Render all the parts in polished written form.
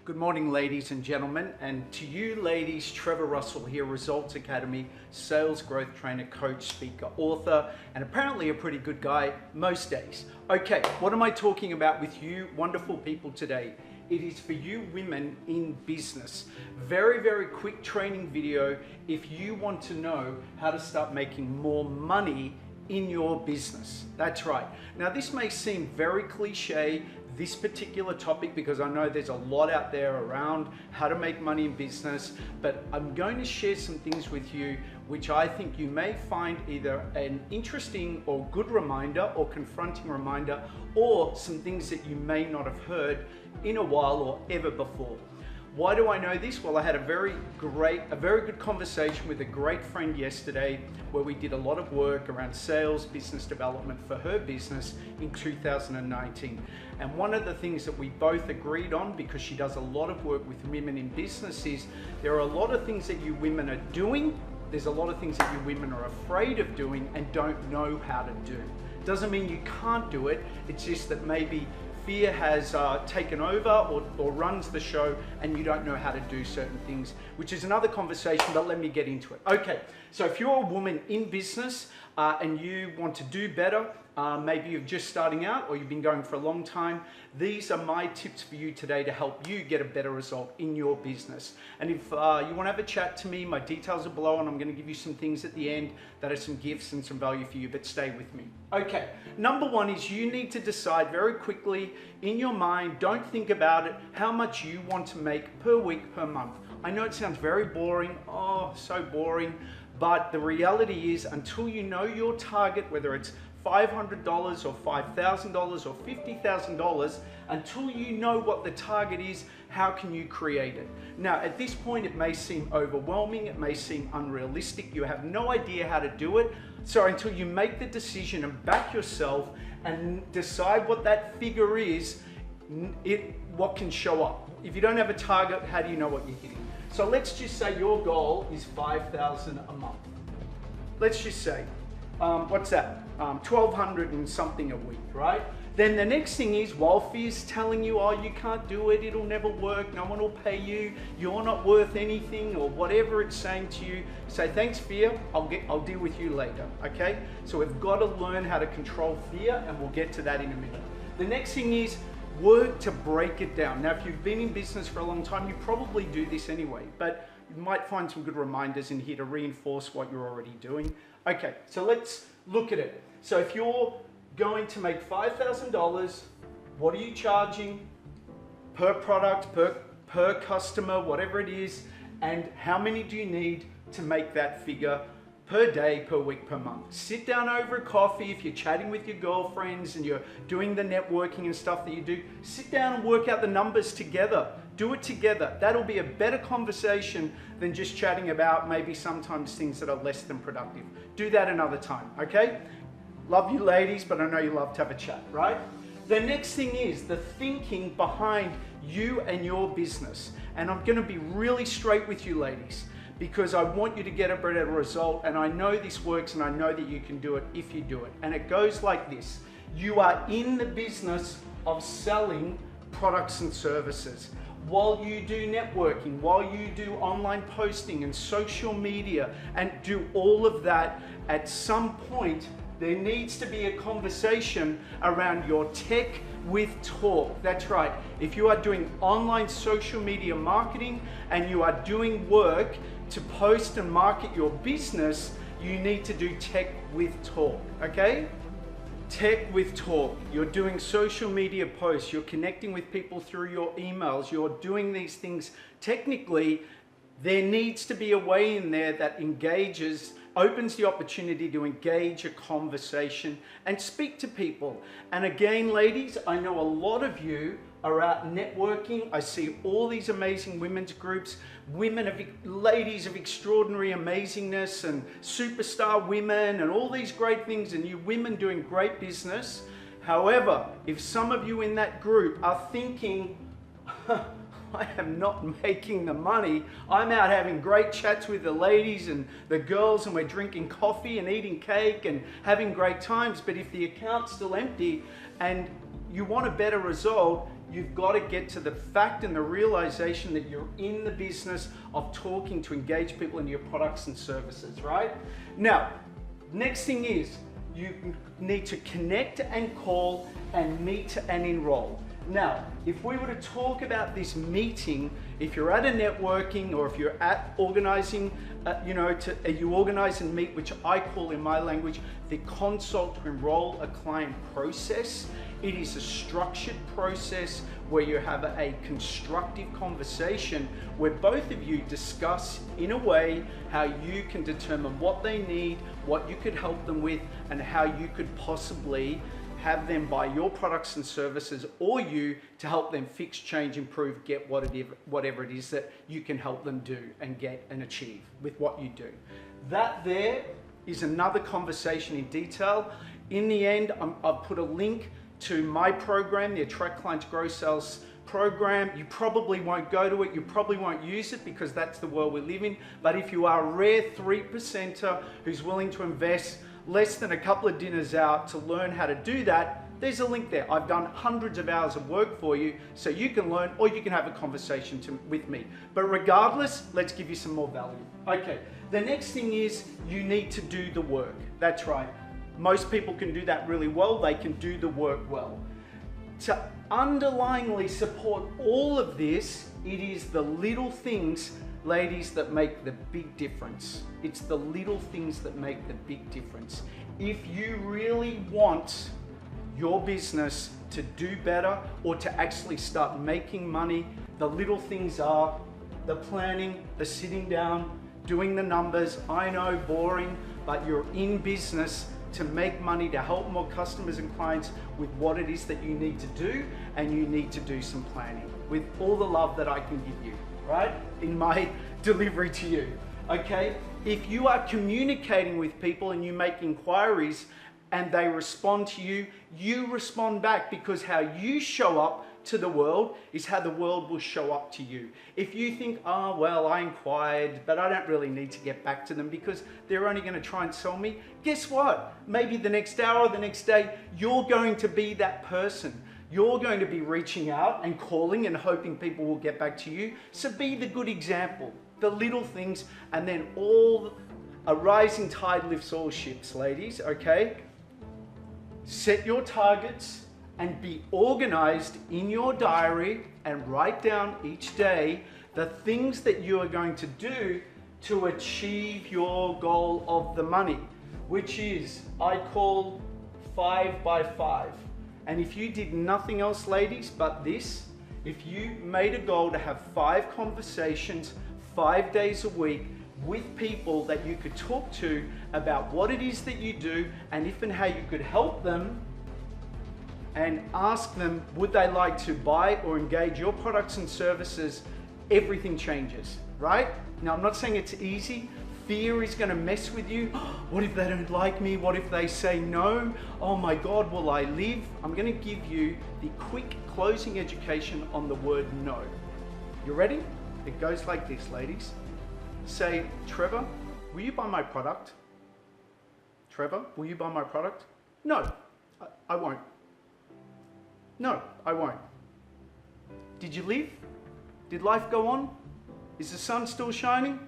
Good morning, ladies and gentlemen, and to you ladies, Trevor Russell here, Results Academy, sales growth trainer, coach, speaker, author, and apparently a pretty good guy most days. Okay, what am I talking about with you wonderful people today? It is for you women in business. Very, very quick training video if you want to know how to start making more money in your business. That's right. Now, this may seem very cliche, this particular topic, because I know there's a lot out there around how to make money in business, but I'm going to share some things with you which I think you may find either an interesting or good reminder or confronting reminder, or some things that you may not have heard in a while or ever before. Why do I know this? Well, I had a very good conversation with a great friend yesterday where we did a lot of work around sales, business development for her business in 2019. And one of the things that we both agreed on, because she does a lot of work with women in business, is there are a lot of things that you women are doing. There's a lot of things that you women are afraid of doing and don't know how to do. Doesn't mean you can't do it. It's just that maybe fear has taken over or runs the show and you don't know how to do certain things, which is another conversation, but let me get into it. Okay, so if you're a woman in business and you want to do better, maybe you're just starting out or you've been going for a long time, these are my tips for you today to help you get a better result in your business. And if you want to have a chat to me, my details are below and I'm going to give you some things at the end that are some gifts and some value for you, but stay with me. Okay, number one is you need to decide very quickly in your mind, don't think about it, how much you want to make per week, per month. I know it sounds very boring, oh, so boring, but the reality is until you know your target, whether it's $500 or $5,000 or $50,000, until you know what the target is, how can you create it? Now, at this point, it may seem overwhelming, it may seem unrealistic, you have no idea how to do it. So until you make the decision and back yourself and decide what that figure is, what can show up. If you don't have a target, how do you know what you're hitting? So let's just say your goal is $5,000 a month. Let's just say, what's that? 1,200 and something a week, right? Then the next thing is, while fear's telling you, oh, you can't do it, it'll never work, no one will pay you, you're not worth anything, or whatever it's saying to you, say, thanks fear, I'll deal with you later, okay? So we've got to learn how to control fear, and we'll get to that in a minute. The next thing is, work to break it down. Now, if you've been in business for a long time, you probably do this anyway, but you might find some good reminders in here to reinforce what you're already doing. Okay, so let's look at it. So if you're going to make $5,000, what are you charging per product, per customer, whatever it is, and how many do you need to make that figure per day, per week, per month? Sit down over a coffee. If you're chatting with your girlfriends and you're doing the networking and stuff that you do, sit down and work out the numbers together. Do it together. That'll be a better conversation than just chatting about maybe sometimes things that are less than productive. Do that another time, okay? Love you ladies, but I know you love to have a chat, right? The next thing is the thinking behind you and your business. And I'm gonna be really straight with you ladies, because I want you to get a better result, and I know this works and I know that you can do it if you do it. And it goes like this. You are in the business of selling products and services. While you do networking, while you do online posting and social media and do all of that, at some point there needs to be a conversation around your tech with talk. That's right. If you are doing online social media marketing and you are doing work to post and market your business, you need to do tech with talk, okay? Tech with talk. You're doing social media posts, you're connecting with people through your emails, you're doing these things. Technically, there needs to be a way in there that engages, opens the opportunity to engage a conversation and speak to people. And again, ladies, I know a lot of you are out networking. I see all these amazing women's groups, ladies of extraordinary amazingness and superstar women and all these great things, and you women doing great business. However, if some of you in that group are thinking, I am not making the money, I'm out having great chats with the ladies and the girls and we're drinking coffee and eating cake and having great times, but if the account's still empty and you want a better result, You've got to get to the fact and the realization that you're in the business of talking to engage people in your products and services, right? Now, next thing is you need to connect and call and meet and enroll. Now, if we were to talk about this meeting, if you're at a networking or if you're at organizing, you organize and meet, which I call in my language, the consult to enroll a client process. It is a structured process where you have a constructive conversation where both of you discuss in a way how you can determine what they need, what you could help them with, and how you could possibly have them buy your products and services or you to help them fix, change, improve, get whatever it is that you can help them do and get and achieve with what you do. That there is another conversation in detail. In the end, I've put a link to my program, the Attract Clients Grow Sales program. You probably won't go to it, you probably won't use it because that's the world we live in. But if you are a rare 3%er who's willing to invest less than a couple of dinners out to learn how to do that, there's a link there. I've done hundreds of hours of work for you so you can learn or you can have a conversation with me. But regardless, let's give you some more value. Okay, the next thing is you need to do the work. That's right. Most people can do that really well. They can do the work well. To underlyingly support all of this, it is the little things, ladies, that make the big difference. It's the little things that make the big difference. If you really want your business to do better or to actually start making money, the little things are the planning, the sitting down, doing the numbers. I know, boring, but you're in business to make money, to help more customers and clients with what it is that you need to do, and you need to do some planning with all the love that I can give you, right? In my delivery to you, okay? If you are communicating with people and you make inquiries and they respond to you, you respond back, because how you show up to the world is how the world will show up to you. If you think, oh, well, I inquired, but I don't really need to get back to them because they're only going to try and sell me, guess what? Maybe the next hour or the next day, you're going to be that person. You're going to be reaching out and calling and hoping people will get back to you. So be the good example, the little things, and then a rising tide lifts all ships, ladies, okay? Set your targets and be organized in your diary and write down each day the things that you are going to do to achieve your goal of the money, which is, I call 5 by 5. And if you did nothing else, ladies, but this, if you made a goal to have 5 conversations, 5 days a week with people that you could talk to about what it is that you do and if and how you could help them, and ask them, would they like to buy or engage your products and services, everything changes, right? Now, I'm not saying it's easy. Fear is gonna mess with you. What if they don't like me? What if they say no? Oh my God, will I live? I'm gonna give you the quick closing education on the word no. You ready? It goes like this, ladies. Say, Trevor, will you buy my product? Trevor, will you buy my product? No, I won't. No, I won't. Did you live? Did life go on? Is the sun still shining?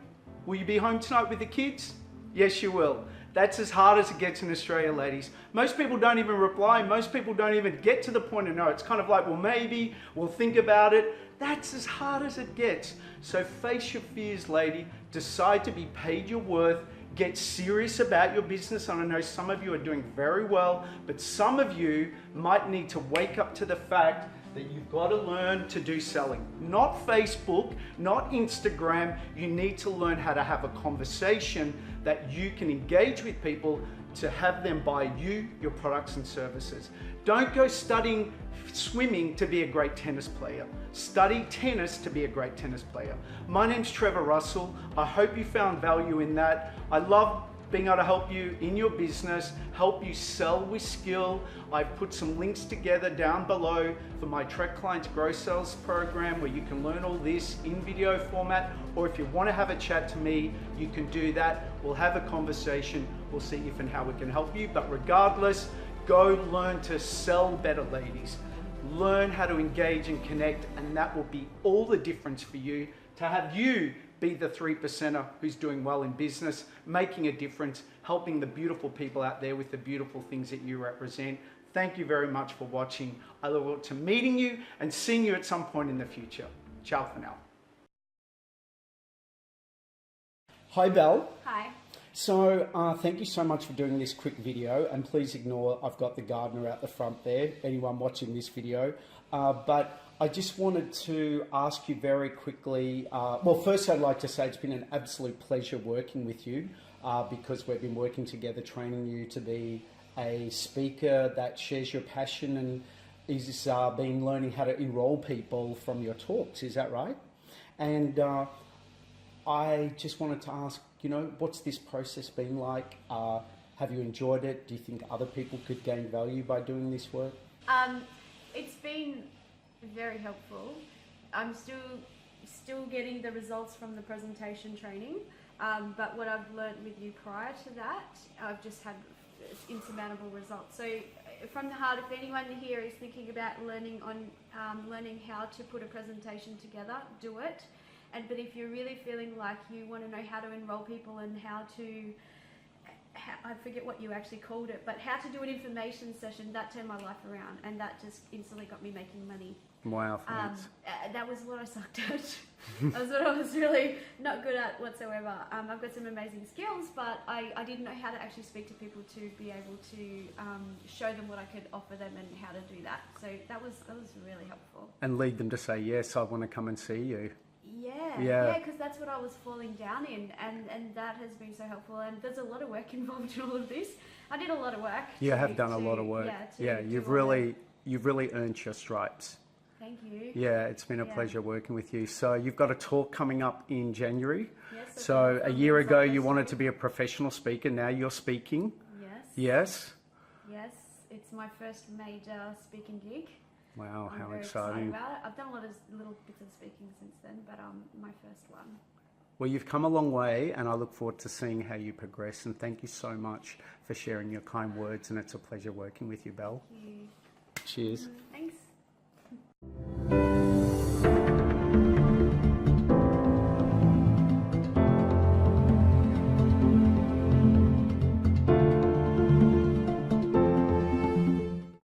Will you be home tonight with the kids? Yes, you will. That's as hard as it gets in Australia, ladies. Most people don't even reply. Most people don't even get to the point of no. It's kind of like, well, maybe, we'll think about it. That's as hard as it gets. So face your fears, lady. Decide to be paid your worth. Get serious about your business. And I know some of you are doing very well, but some of you might need to wake up to the fact that you've got to learn to do selling. Not Facebook, not Instagram. You need to learn how to have a conversation that you can engage with people to have them buy you your products and services. Don't go studying swimming to be a great tennis player. Study tennis to be a great tennis player. My name's Trevor Russell. I hope you found value in that. I love being able to help you in your business, help you sell with skill. I've put some links together down below for my Attract Clients Grow Sales program where you can learn all this in video format, or if you want to have a chat to me, you can do that. We'll have a conversation. We'll see if and how we can help you. But regardless, go learn to sell better, ladies. learn how to engage and connect, and that will be all the difference for you to have you be the 3%er who's doing well in business, making a difference, helping the beautiful people out there with the beautiful things that you represent. Thank you very much for watching. I look forward to meeting you and seeing you at some point in the future. Ciao for now. Hi, Belle. Hi. So thank you so much for doing this quick video, and please ignore I've got the gardener out the front there, anyone watching this video. But I just wanted to ask you very quickly, well, first I'd like to say it's been an absolute pleasure working with you because we've been working together, training you to be a speaker that shares your passion and is been learning how to enroll people from your talks. Is that right? And I just wanted to ask, you know, what's this process been like? Have you enjoyed it? Do you think other people could gain value by doing this work? It's been very helpful. I'm still getting the results from the presentation training, but what I've learned with you prior to that, I've just had insurmountable results. So from the heart, if anyone here is thinking about learning how to put a presentation together, do it. But if you're really feeling like you want to know how to enroll people and how to, I forget what you actually called it, but how to do an information session, that turned my life around, and that just instantly got me making money. Wow, thanks. That was what I sucked at. That was what I was really not good at whatsoever. I've got some amazing skills, but I didn't know how to actually speak to people to be able to show them what I could offer them and how to do that. So that was really helpful. And lead them to say, yes, I want to come and see you. Yeah, because that's what I was falling down in, and that has been so helpful. And there's a lot of work involved in all of this. I did a lot of work. You have done a lot of work. You've really earned your stripes. Thank you. Yeah, it's been a pleasure working with you. So you've got a talk coming up in January. Yes. So a year ago you wanted to be a professional speaker. Now you're speaking. Yes. Yes. It's my first major speaking gig. Wow, I'm how very exciting. excited about it. I've done a lot of little bits of speaking since then, but my first one. Well, you've come a long way, and I look forward to seeing how you progress. And thank you so much for sharing your kind words, and it's a pleasure working with you, Belle. Thank you. Cheers.